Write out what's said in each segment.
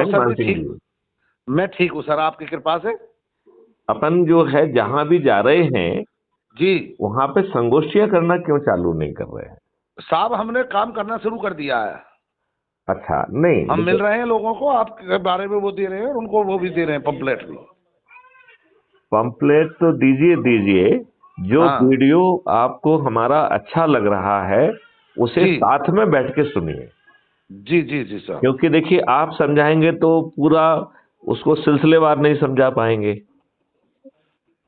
हैं सर मान जी सिंह ठीक, जी। मैं ठीक हूँ सर, आपकी कृपा से। अपन जो है जहां भी जा रहे हैं जी वहां पे संगोष्ठियां करना क्यों चालू नहीं कर रहे हैं? साहब, हमने काम करना शुरू कर दिया है। अच्छा, नहीं हम देखो, मिल रहे हैं लोगों को, आपके बारे में वो दे रहे हैं और उनको वो भी दे रहे हैं, पंपलेट भी। पंपलेट तो दीजिए दीजिए। जो हाँ वीडियो आपको हमारा अच्छा लग रहा है उसे जी साथ में बैठ के सुनिए। जी जी जी सर। क्योंकि देखिए, आप समझाएंगे तो पूरा उसको सिलसिलेवार नहीं समझा पाएंगे।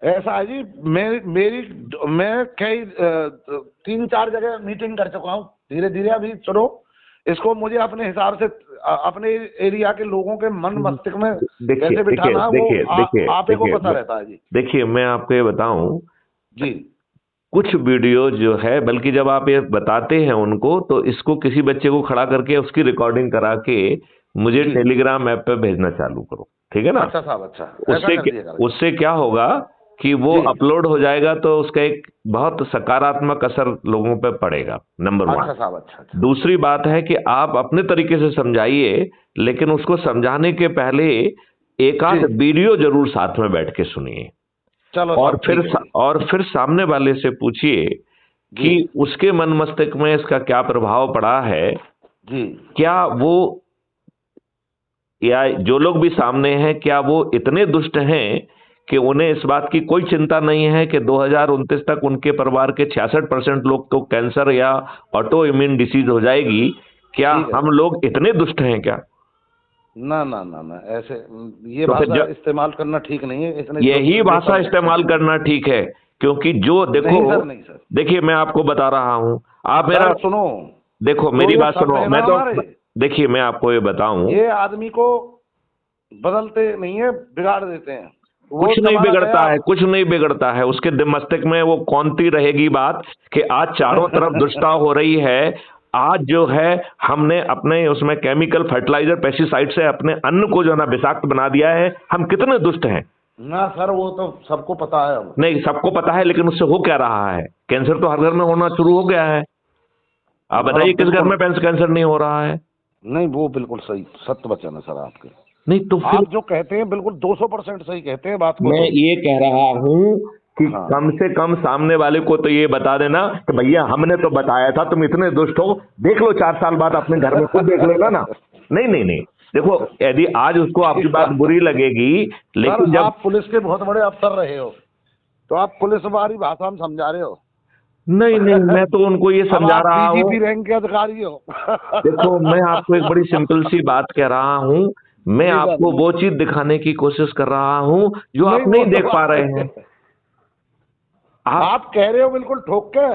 ऐसा है जी, मैं कई 3-4 जगह मीटिंग कर चुका हूँ। धीरे धीरे अभी सुनो, इसको मुझे अपने हिसाब से अपने एरिया के लोगों के मन मस्तिष्क में देखिए कैसे देखिए बिठाना है वो देखिए देखिए आप ही को देखिए पता रहता है जी। देखिए, मैं आपको ये बताऊं, जी कुछ वीडियो जो है, बल्कि जब आप ये बताते हैं उनको तो इसको किसी बच्चे को खड़ा करके उसकी रिकॉर्डिंग करा के मुझे जी टेलीग्राम ऐप पे भेजना चालू करो, ठीक है ना? अच्छा साहब, अच्छा ऐसा उससे कर दिया करें। उससे क्या होगा कि वो जी अपलोड हो जाएगा तो उसका एक बहुत सकारात्मक असर लोगों पे पड़ेगा, नंबर वन। अच्छा साहब, अच्छा अच्छा। दूसरी बात है कि आप अपने तरीके से समझाइए, लेकिन उसको समझाने के पहले एक जी आध वीडियो जरूर साथ में बैठ के सुनिए। चलो और साहब, ठीक है जी। और फिर सामने वाले से पूछिए जी कि उसके मन मस्तिष्क में इसका क्या प्रभाव पड़ा है। जी क्या वो, या जो लोग भी सामने हैं, क्या वो इतने दुष्ट हैं कि उन्हें इस बात की कोई चिंता नहीं है कि 2029 तक उनके परिवार के 66% लोग तो कैंसर या ऑटो इम्यून डिसीज हो जाएगी? क्या ठीक है हम सर। लोग इतने दुष्ट हैं क्या? ना ना ना ना, ऐसे ये तो फिर भाषा इस्तेमाल करना ठीक नहीं है, इतने यही भाषा बेतरतीब से इस्तेमाल नहीं। करना ठीक है। क्योंकि जो देखो, नहीं सर, नहीं सर। देखिए मैं आपको बता रहा हूं, आप मेरा सर सुनो, देखो, जो मेरी ये बात शब्द सुनो, है ना मैं तो, हमारे, देखिए मैं आपको ये बताऊं, ये आदमी को बदलते नहीं है, बिगाड़ देते हैं। वो कुछ नहीं जमाना गया बिगड़ता है, अब। कुछ नहीं बिगड़ता है। उसके मस्तिष्क में वो कौनती रहेगी बात कि आज चारों तरफ दुष्टता हो रही है। आज जो है हमने अपने उसमें केमिकल फर्टिलाइजर पेस्टिसाइड से अपने अन्न को जो है ना विषाक्त बना दिया है। हम कितने दुष्ट हैं? ना सर, वो तो सबको पता है अब। नहीं, सबको पता है, लेकिन उससे हो क्या रहा है? कैंसर तो हर घर में होना शुरू हो गया है। आप सर बताइए अब किस घर बिल्कुल में कैंसर नहीं हो रहा है? नहीं, वो बिल्कुल सही सत्य वचन है सर आपके। नहीं तो फिर आप जो कहते हैं बिल्कुल 200% सही कहते हैं बात को मैं तो। ये कह रहा हूं कि हाँ कम से कम सामने वाले को तो ये बता देना कि भैया हमने तो बताया था, तुम इतने दुष्ट हो, देख लो 4 साल बाद अपने घर में खुद देख लेना ना। नहीं नहीं नहीं, देखो, यदि आज उसको आपकी बात बुरी लगेगी, सर लेकिन जब, आप पुलिस के बहुत बड़े अफसर रहे हो, तो आप पुलिस वाली भाषा में समझा रहे हो। नहीं नहीं, मैं तो उनको ये अब समझा आप रहा हूं। डीजीपी रैंक के अधिकारी हो। देखो, मैं आपको एक बड़ी सिंपल सी बात कह रहा हूं। मैं जी सर। आपको वो चीज दिखाने की कोशिश कर रहा हूं जो नहीं आप वो नहीं तो देख पा बात रहे सही हैं। है। आप आप कह रहे हो बिल्कुल ठोक के,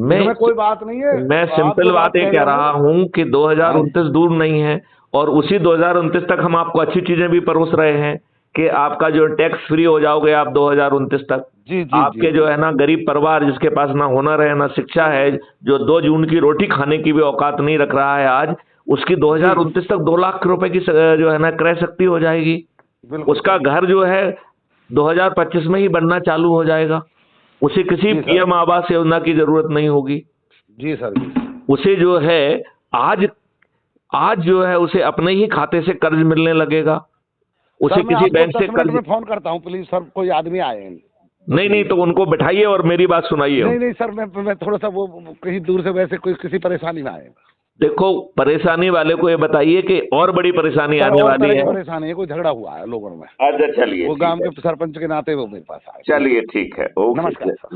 मैं इसमें कोई बात नहीं है। मैं आप सिंपल जो बात बात ये कह कह रहे रहा हो। हूं कि हाँ जी 2029 दूर नहीं है। और उसी 2029 तक हम आपको अच्छी चीजें भी परोस रहे हैं कि आपका जो टैक्स फ्री हो जाओगे आप 2029 तक। जी जी जी आपके जो जी। है ना गरीब परिवार जिसके पास ना हुनर है ना शिक्षा है, जो 2 जून की रोटी खाने की भी औकात नहीं रख रहा है आज, उसकी जी 2029 तक 2 लाख रुपए की जो है ना क्रय शक्ति हो जाएगी। बिल्कुल उसका सही। घर जो है 2025 में ही बनना चालू हो जाएगा। उसे किसी जी सर। पीएम आवास योजना की जरूरत नहीं होगी। जी सर जी। उसे जो है आज आज जो है उसे अपने ही खाते से कर्ज मिलने लगेगा। उसे सर मैं किसी आपको बैंक से 10 मिनट कर्ज, में फोन करता हूँ प्लीज सर, कोई आदमी आए हैं। नहीं नहीं, तो उनको बैठाइए और मेरी बात सुनाइए। नहीं नहीं सर, मैं थोड़ा सा वो कहीं दूर से, वैसे कोई किसी परेशानी में आए। देखो, परेशानी वाले को ये बताइए कि और बड़ी परेशानी सर आने और वाली तरह की है। परेशानी है, कोई झगड़ा हुआ है लोगों में। अच्छा, चलिए वो ठीक गांव है। के सरपंच के नाते वो मेरे पास आए। चलिए ठीक है, ओके। नमस्कार सर।